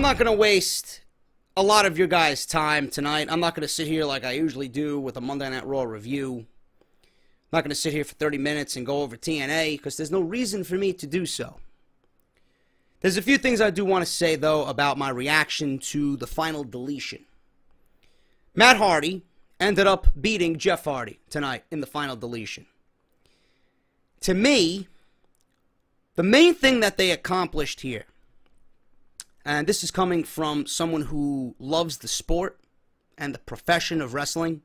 not going to waste a lot of your guys' time tonight. I'm not going to sit here like I usually do with a Monday Night Raw review. I'm not going to sit here for 30 minutes and go over TNA because there's no reason for me to do so. There's a few things I do want to say, though, about my reaction to the Final Deletion. Matt Hardy ended up beating Jeff Hardy tonight in the Final Deletion. To me, the main thing that they accomplished here, and this is coming from someone who loves the sport and the profession of wrestling,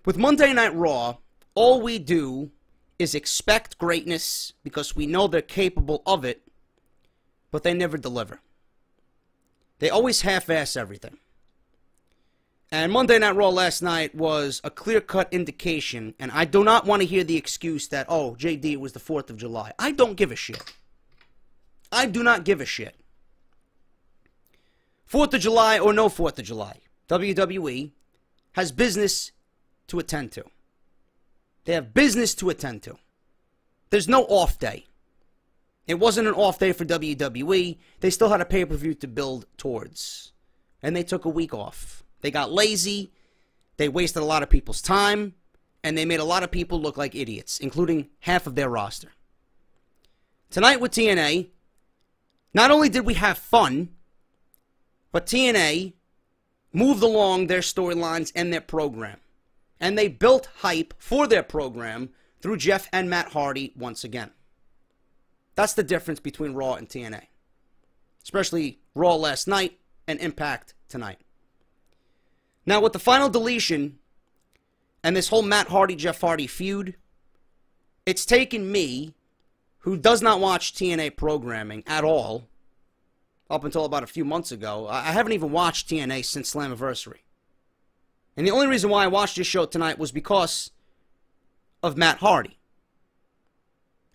with Monday Night Raw, all we do is expect greatness because we know they're capable of it, but they never deliver. They always half-ass everything. And Monday Night Raw last night was a clear-cut indication, and I do not want to hear the excuse that, oh, JD, it was the 4th of July. I don't give a shit. I do not give a shit. 4th of July or no 4th of July, WWE has business to attend to. They have business to attend to. There's no off day. It wasn't an off day for WWE. They still had a pay-per-view to build towards. And they took a week off. They got lazy. They wasted a lot of people's time. And they made a lot of people look like idiots, including half of their roster. Tonight with TNA, not only did we have fun, but TNA moved along their storylines and their program. And they built hype for their program through Jeff and Matt Hardy once again. That's the difference between Raw and TNA. Especially Raw last night and Impact tonight. Now with the Final Deletion and this whole Matt Hardy-Jeff Hardy feud, it's taken me, who does not watch TNA programming at all, up until about a few months ago. I haven't even watched TNA since Slammiversary. And the only reason why I watched this show tonight was because of Matt Hardy.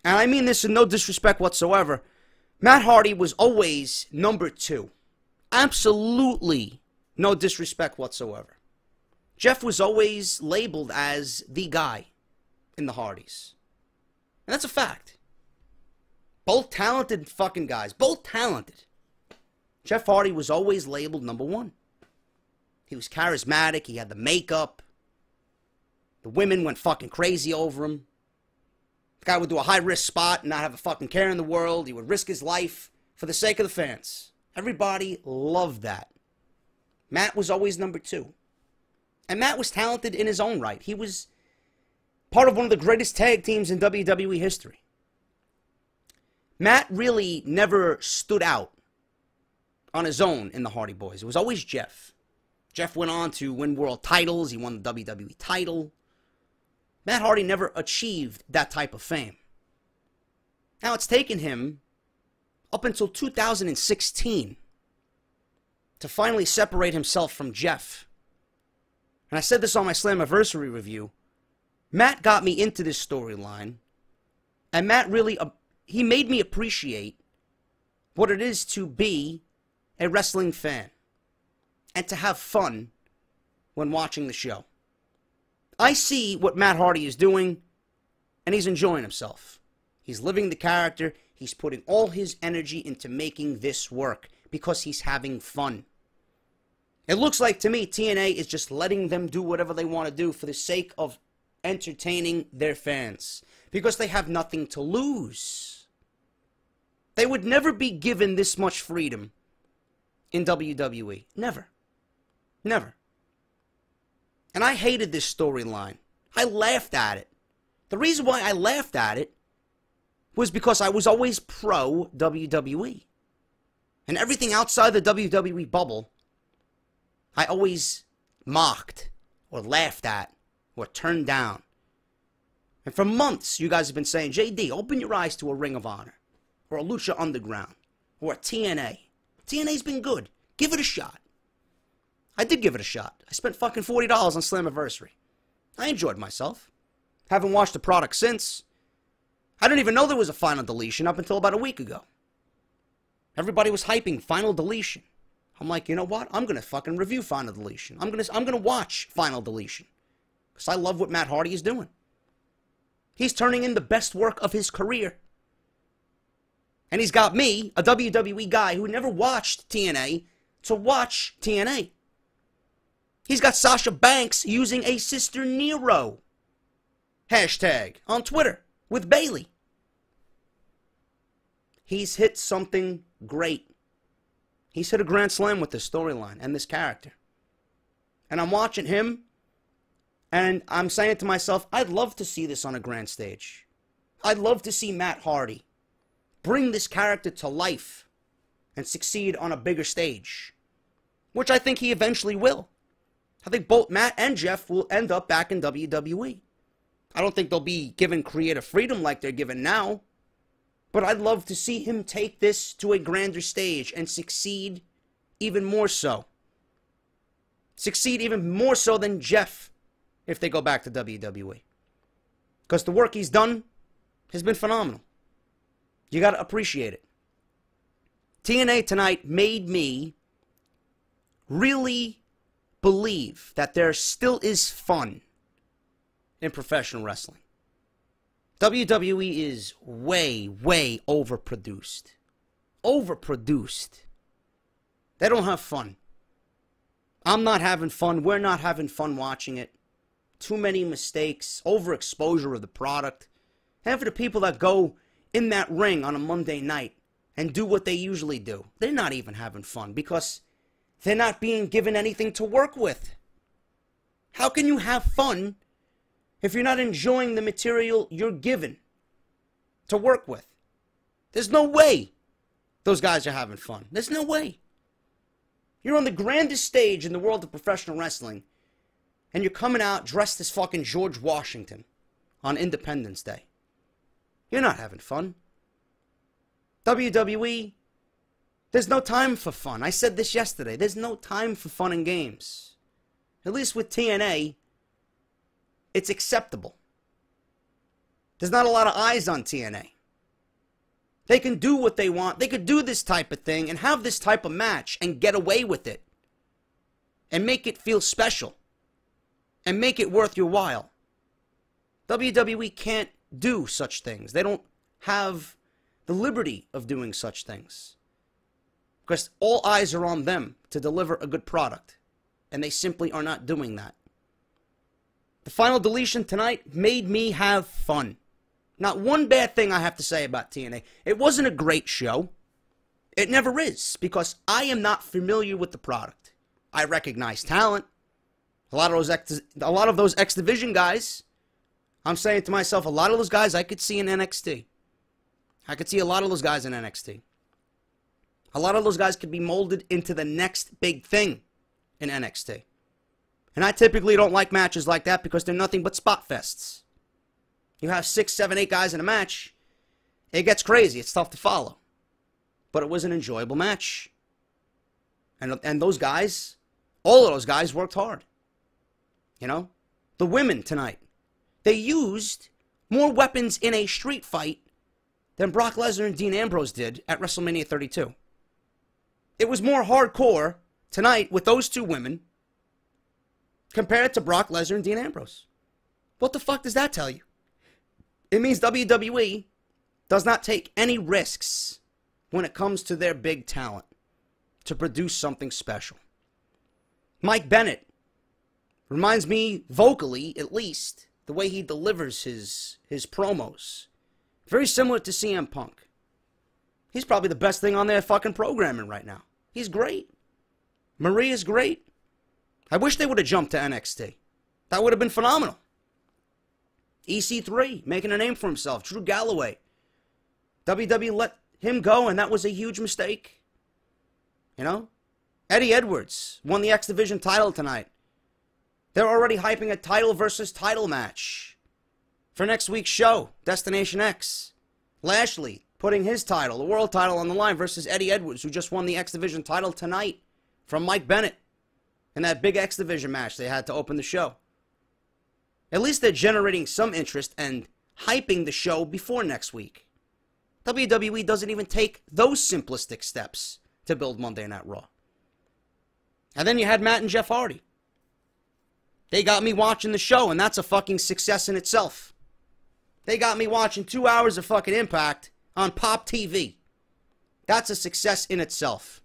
And I mean this in no disrespect whatsoever. Matt Hardy was always number 2. Absolutely no disrespect whatsoever. Jeff was always labeled as the guy in the Hardys. And that's a fact. Both talented fucking guys. Both talented. Jeff Hardy was always labeled number 1. He was charismatic. He had the makeup. The women went fucking crazy over him. The guy would do a high-risk spot and not have a fucking care in the world. He would risk his life for the sake of the fans. Everybody loved that. Matt was always number 2. And Matt was talented in his own right. He was part of one of the greatest tag teams in WWE history. Matt really never stood out on his own in the Hardy Boys. It was always Jeff. Jeff went on to win world titles. He won the WWE title. Matt Hardy never achieved that type of fame. Now, it's taken him up until 2016 to finally separate himself from Jeff. And I said this on my Slammiversary review. Matt got me into this storyline. And Matt really, he made me appreciate what it is to be a wrestling fan. And to have fun when watching the show. I see what Matt Hardy is doing, and he's enjoying himself. He's living the character. He's putting all his energy into making this work because he's having fun. It looks like to me TNA is just letting them do whatever they want to do for the sake of entertaining their fans because they have nothing to lose. They would never be given this much freedom in WWE. Never. Never. And I hated this storyline. I laughed at it. The reason why I laughed at it was because I was always pro WWE. And everything outside the WWE bubble, I always mocked or laughed at or turned down. And for months, you guys have been saying, JD, open your eyes to a Ring of Honor or a Lucha Underground or a TNA. TNA's been good. Give it a shot. I did give it a shot. I spent fucking $40 on Slammiversary. I enjoyed myself. Haven't watched the product since. I didn't even know there was a Final Deletion up until about a week ago. Everybody was hyping Final Deletion. I'm like, you know what? I'm going to fucking review Final Deletion. I'm going to watch Final Deletion. Because I love what Matt Hardy is doing. He's turning in the best work of his career. And he's got me, a WWE guy who never watched TNA, to watch TNA. He's got Sasha Banks using a Sister Nero hashtag on Twitter with Bayley. He's hit something great. He's hit a grand slam with this storyline and this character. And I'm watching him, and I'm saying to myself, I'd love to see this on a grand stage. I'd love to see Matt Hardy bring this character to life and succeed on a bigger stage, which I think he eventually will. I think both Matt and Jeff will end up back in WWE. I don't think they'll be given creative freedom like they're given now, but I'd love to see him take this to a grander stage and succeed even more so. Succeed even more so than Jeff if they go back to WWE. Because the work he's done has been phenomenal. You got to appreciate it. TNA tonight made me really believe that there still is fun in professional wrestling. WWE is way, way overproduced. Overproduced. They don't have fun. I'm not having fun. We're not having fun watching it. Too many mistakes. Overexposure of the product. And for the people that go in that ring on a Monday night and do what they usually do, they're not even having fun because they're not being given anything to work with. How can you have fun if you're not enjoying the material you're given to work with? There's no way those guys are having fun. There's no way. You're on the grandest stage in the world of professional wrestling, and you're coming out dressed as fucking George Washington on Independence Day. You're not having fun. WWE, there's no time for fun. I said this yesterday. There's no time for fun and games. At least with TNA, it's acceptable. There's not a lot of eyes on TNA. They can do what they want. They could do this type of thing and have this type of match and get away with it. And make it feel special. And make it worth your while. WWE can't do such things. They don't have the liberty of doing such things. Because all eyes are on them to deliver a good product. And they simply are not doing that. The Final Deletion tonight made me have fun. Not one bad thing I have to say about TNA. It wasn't a great show. It never is, because I am not familiar with the product. I recognize talent. A lot of those X Division guys, I'm saying to myself, a lot of those guys I could see in NXT. I could see a lot of those guys in NXT. A lot of those guys could be molded into the next big thing in NXT. And I typically don't like matches like that because they're nothing but spot fests. You have 6, 7, 8 guys in a match, it gets crazy. It's tough to follow. But it was an enjoyable match. And those guys, all of those guys worked hard. You know? The women tonight, they used more weapons in a street fight than Brock Lesnar and Dean Ambrose did at WrestleMania 32. It was more hardcore tonight with those two women compared to Brock Lesnar and Dean Ambrose. What the fuck does that tell you? It means WWE does not take any risks when it comes to their big talent to produce something special. Mike Bennett reminds me, vocally at least, the way he delivers his promos. Very similar to CM Punk. He's probably the best thing on their fucking programming right now. He's great. Maria's great. I wish they would have jumped to NXT. That would have been phenomenal. EC3, making a name for himself. Drew Galloway. WWE let him go, and that was a huge mistake. You know? Eddie Edwards won the X Division title tonight. They're already hyping a title versus title match for next week's show, Destination X. Lashley putting his title, the world title, on the line versus Eddie Edwards, who just won the X Division title tonight from Mike Bennett in that big X Division match they had to open the show. At least they're generating some interest and hyping the show before next week. WWE doesn't even take those simplistic steps to build Monday Night Raw. And then you had Matt and Jeff Hardy. They got me watching the show, and that's a fucking success in itself. They got me watching 2 hours of fucking Impact on Pop TV. That's a success in itself.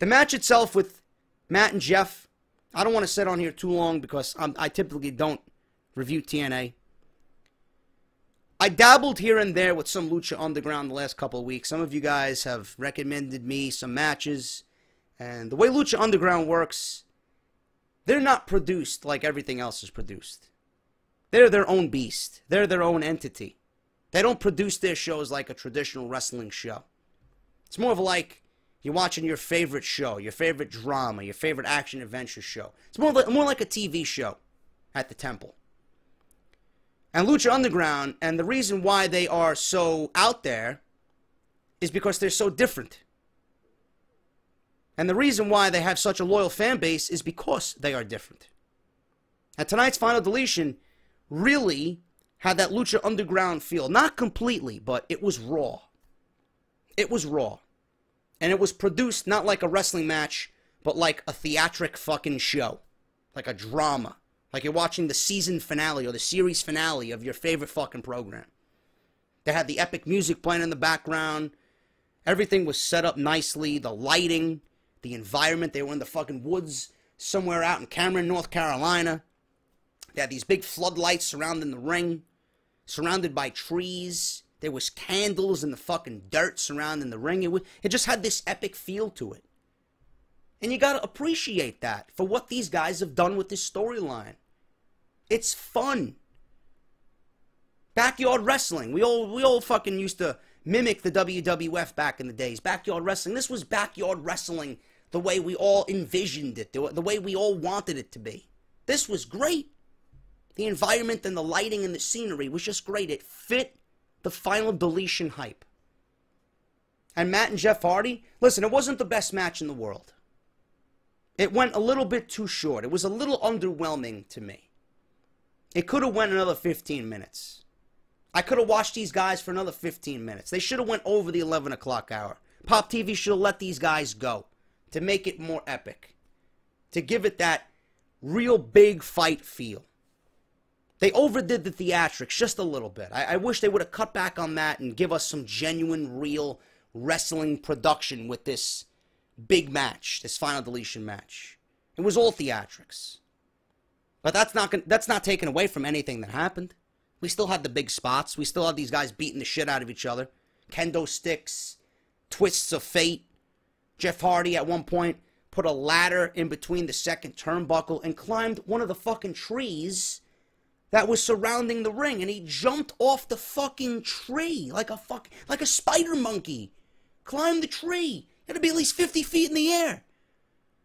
The match itself with Matt and Jeff, I don't want to sit on here too long because I typically don't review TNA. I dabbled here and there with some Lucha Underground the last couple of weeks. Some of you guys have recommended me some matches. And the way Lucha Underground works, they're not produced like everything else is produced. They're their own beast. They're their own entity. They don't produce their shows like a traditional wrestling show. It's more of like you're watching your favorite show, your favorite drama, your favorite action-adventure show. It's more like a TV show at the temple. And Lucha Underground, and the reason why they are so out there is because they're so different. And the reason why they have such a loyal fan base is because they are different. And tonight's Final Deletion really had that Lucha Underground feel. Not completely, but it was raw. It was raw. And it was produced not like a wrestling match, but like a theatric fucking show. Like a drama. Like you're watching the season finale or the series finale of your favorite fucking program. They had the epic music playing in the background. Everything was set up nicely. The lighting, the environment. They were in the fucking woods somewhere out in Cameron, North Carolina. They had these big floodlights surrounding the ring, surrounded by trees. There was candles in the fucking dirt surrounding the ring. It just had this epic feel to it. And you gotta appreciate that for what these guys have done with this storyline. It's fun. Backyard wrestling. We all fucking used to mimic the WWF back in the days. Backyard wrestling. This was backyard wrestling the way we all envisioned it, the way we all wanted it to be. This was great. The environment and the lighting and the scenery was just great. It fit the Final Deletion hype. And Matt and Jeff Hardy, listen, it wasn't the best match in the world. It went a little bit too short. It was a little underwhelming to me. It could have went another 15 minutes. I could have watched these guys for another 15 minutes. They should have went over the 11 o'clock hour. Pop TV should have let these guys go to make it more epic. To give it that real big fight feel. They overdid the theatrics just a little bit. I wish they would have cut back on that and give us some genuine, real wrestling production with this big match, this Final Deletion match. It was all theatrics. But that's not taken away from anything that happened. We still had the big spots. We still had these guys beating the shit out of each other. Kendo sticks, twists of fate. Jeff Hardy at one point put a ladder in between the second turnbuckle and climbed one of the fucking trees that was surrounding the ring, and he jumped off the fucking tree like a spider monkey. Climbed the tree. Had to be at least 50 feet in the air.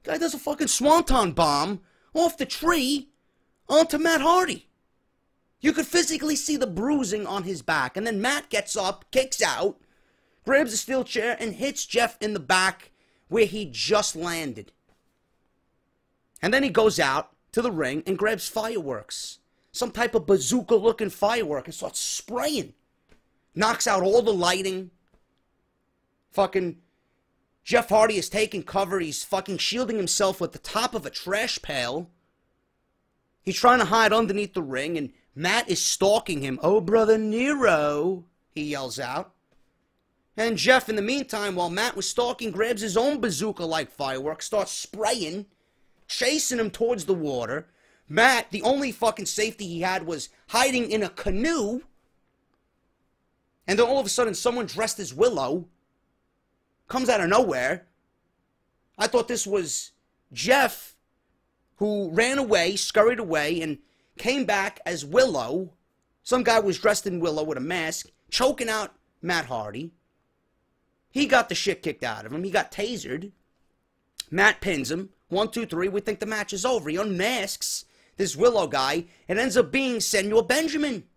Guy does a fucking swanton bomb off the tree onto Matt Hardy. You could physically see the bruising on his back, and then Matt gets up, kicks out, grabs a steel chair, and hits Jeff in the back where he just landed. And then he goes out to the ring and grabs fireworks. Some type of bazooka-looking firework and starts spraying. Knocks out all the lighting. Fucking Jeff Hardy is taking cover. He's fucking shielding himself with the top of a trash pail. He's trying to hide underneath the ring, and Matt is stalking him. "Oh, brother Nero," he yells out. And Jeff, in the meantime, while Matt was stalking, grabs his own bazooka-like firework, starts spraying, chasing him towards the water. Matt, the only fucking safety he had was hiding in a canoe. And then all of a sudden, someone dressed as Willow comes out of nowhere. I thought this was Jeff, who ran away, scurried away, and came back as Willow. Some guy was dressed in Willow with a mask, choking out Matt Hardy. He got the shit kicked out of him. He got tasered. Matt pins him. 1, 2, 3. We think the match is over. He unmasks this Willow guy. It ends up being Senor Benjamin.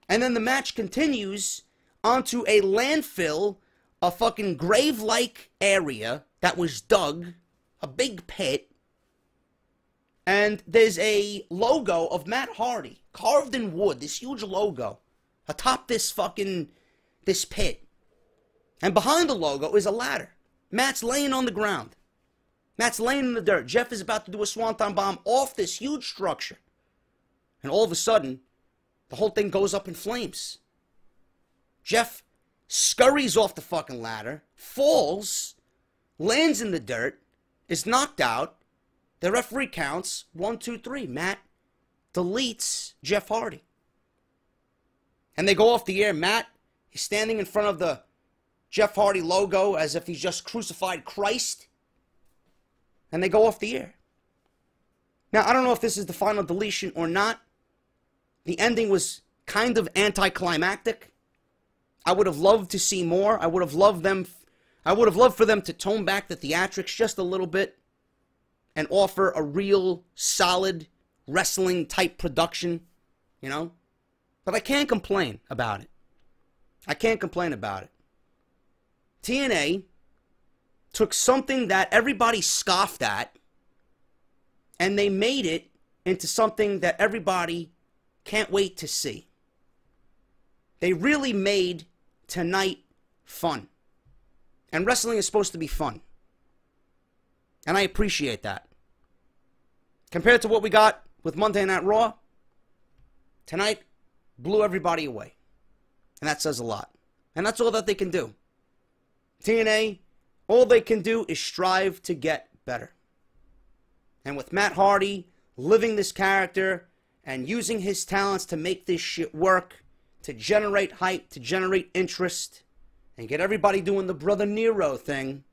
And then the match continues onto a landfill, a fucking grave-like area that was dug, a big pit. And there's a logo of Matt Hardy, carved in wood, this huge logo, atop this pit. And behind the logo is a ladder. Matt's laying on the ground. Matt's laying in the dirt. Jeff is about to do a swanton bomb off this huge structure. And all of a sudden, the whole thing goes up in flames. Jeff scurries off the fucking ladder, falls, lands in the dirt, is knocked out. The referee counts 1, 2, 3. Matt deletes Jeff Hardy. And they go off the air. Matt is standing in front of the Jeff Hardy logo as if he's just crucified Christ. And they go off the air. Now, I don't know if this is the final deletion or not. The ending was kind of anticlimactic. I would have loved to see more. I would have loved for them to tone back the theatrics just a little bit and offer a real solid wrestling type production, you know? But I can't complain about it. I can't complain about it. TNA took something that everybody scoffed at and they made it into something that everybody can't wait to see. They really made tonight fun. And wrestling is supposed to be fun. And I appreciate that. Compared to what we got with Monday Night Raw, tonight blew everybody away. And that says a lot. And that's all that they can do. TNA, all they can do is strive to get better. And with Matt Hardy living this character and using his talents to make this shit work, to generate hype, to generate interest, and get everybody doing the Brother Nero thing,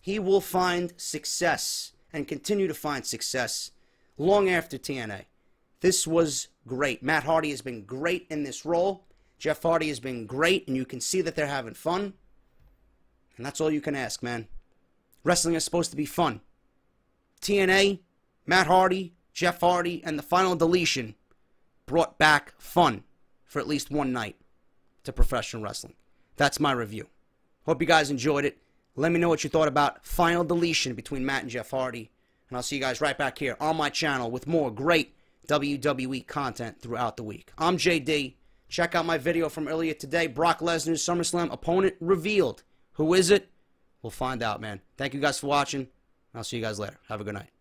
he will find success and continue to find success long after TNA. This was great. Matt Hardy has been great in this role. Jeff Hardy has been great, and you can see that they're having fun. And that's all you can ask, man. Wrestling is supposed to be fun. TNA, Matt Hardy, Jeff Hardy, and the Final Deletion brought back fun for at least one night to professional wrestling. That's my review. Hope you guys enjoyed it. Let me know what you thought about Final Deletion between Matt and Jeff Hardy. And I'll see you guys right back here on my channel with more great WWE content throughout the week. I'm JD. Check out my video from earlier today. Brock Lesnar's Summerslam opponent revealed. Who is it? We'll find out, man. Thank you guys for watching. I'll see you guys later. Have a good night.